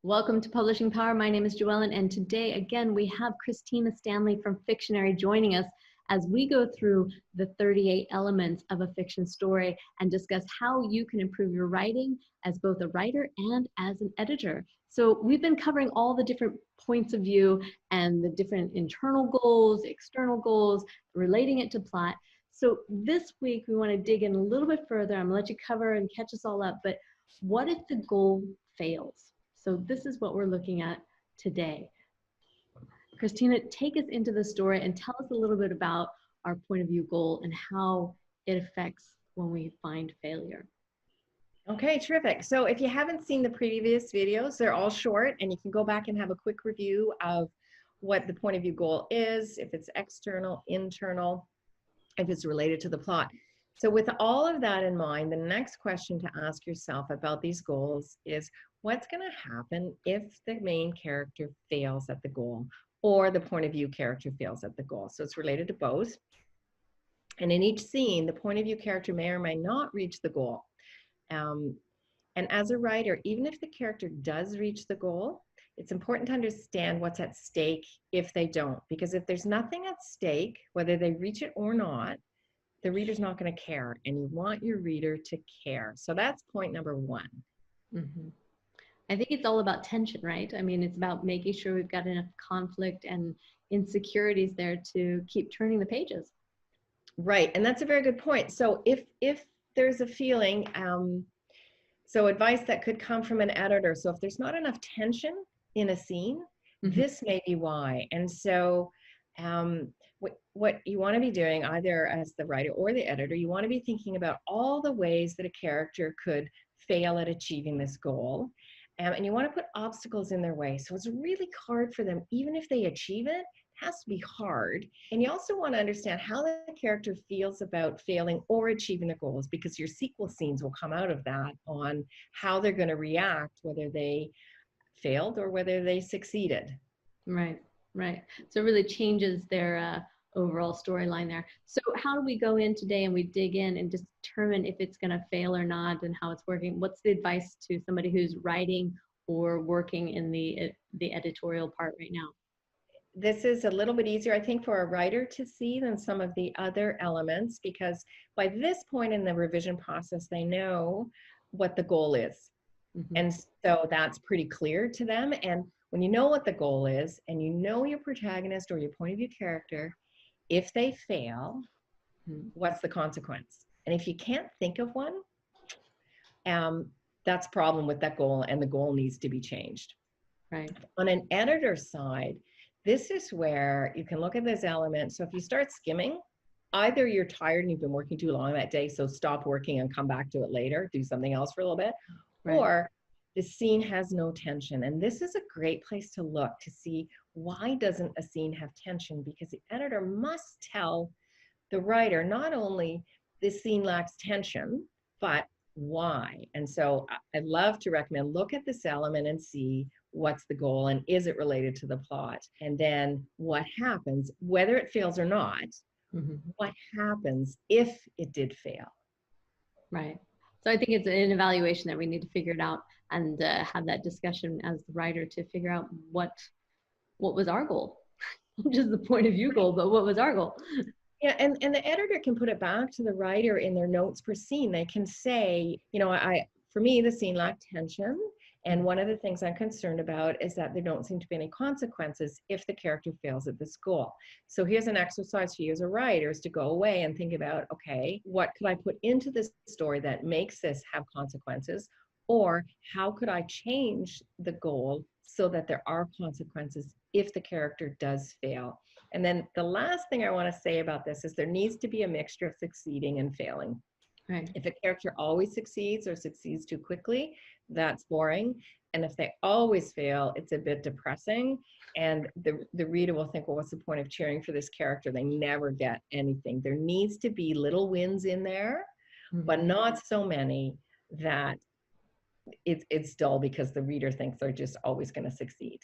Welcome to Publishing Power. My name is Joellen, and today, again, we have Christina Stanley from Fictionary joining us as we go through the 38 elements of a fiction story and discuss how you can improve your writing as both a writer and as an editor. So we've been covering all the different points of view and the different internal goals, external goals, relating it to plot. So this week, we want to dig in a little bit further. I'm going to let you cover and catch us all up, but what if the goal fails? So this is what we're looking at today. Christina, take us into the story and tell us a little bit about our point of view goal and how it affects when we find failure. Okay, terrific. So if you haven't seen the previous videos, they're all short and you can go back and have a quick review of what the point of view goal is, if it's external, internal, if it's related to the plot. So with all of that in mind, the next question to ask yourself about these goals is, what's going to happen if the main character fails at the goal or the point of view character fails at the goal? So it's related to both. And in each scene, the point of view character may or may not reach the goal. And as a writer, even if the character does reach the goal, it's important to understand what's at stake if they don't. Because if there's nothing at stake, whether they reach it or not, the reader's not going to care, and you want your reader to care. So that's point number one. Mm-hmm. I think it's all about tension, right? I mean, it's about making sure we've got enough conflict and insecurities there to keep turning the pages. Right, and that's a very good point. So if there's a feeling, so advice that could come from an editor. So if there's not enough tension in a scene, this may be why. And so what you want to be doing, either as the writer or the editor, you want to be thinking about all the ways that a character could fail at achieving this goal. And you want to put obstacles in their way. So it's really hard for them, even if they achieve it, it has to be hard. And you also want to understand how the character feels about failing or achieving their goals, because your sequel scenes will come out of that on how they're going to react, whether they failed or whether they succeeded. Right, right. So it really changes their overall storyline there. So how do we go in today and we dig in and determine if it's going to fail or not and how it's working? What's the advice to somebody who's writing or working in the editorial part right now? This is a little bit easier, I think, for a writer to see than some of the other elements, because by this point in the revision process, they know what the goal is. And so that's pretty clear to them. And when you know what the goal is and you know your protagonist or your point of view character, if they fail, what's the consequence? And if you can't think of one, that's a problem with that goal, and the goal needs to be changed. Right. On an editor side, this is where you can look at this element. So if you start skimming, either you're tired and you've been working too long that day, so stop working and come back to it later, do something else for a little bit, right. Or the scene has no tension. And this is a great place to look to see, why doesn't a scene have tension? Because the editor must tell the writer not only this scene lacks tension, but why. And so I love to recommend, look at this element and see what's the goal and is it related to the plot? And then what happens, whether it fails or not, what happens if it did fail? Right. So I think it's an evaluation that we need to figure it out and have that discussion as the writer to figure out what was our goal, not just the point of view goal, but what was our goal. Yeah, and the editor can put it back to the writer in their notes per scene. They can say, you know, for me, the scene lacked tension. And one of the things I'm concerned about is that there don't seem to be any consequences if the character fails at this goal. So here's an exercise for you as a writer, is to go away and think about, okay, what could I put into this story that makes this have consequences? Or how could I change the goal so that there are consequences if the character does fail? And then the last thing I want to say about this is there needs to be a mixture of succeeding and failing. Right. If a character always succeeds or succeeds too quickly, that's boring. And if they always fail, it's a bit depressing. And the reader will think, well, what's the point of cheering for this character? They never get anything. There needs to be little wins in there, but not so many that it's dull because the reader thinks they're just always going to succeed.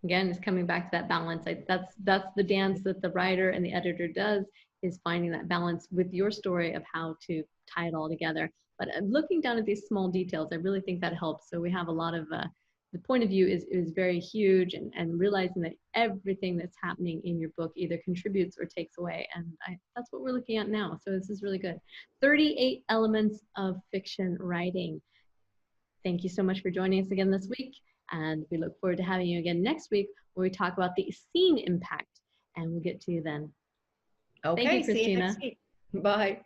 Again, it's coming back to that balance. That's the dance that the writer and the editor does, is finding that balance with your story of how to tie it all together. But looking down at these small details, I really think that helps. So we have a lot of the point of view is very huge, and realizing that everything that's happening in your book either contributes or takes away. And that's what we're looking at now. So this is really good. 38 elements of fiction writing. Thank you so much for joining us again this week. And we look forward to having you again next week, where we talk about the scene impact. And we'll get to you then. Okay, Thank you, see you Christina. next week. Bye.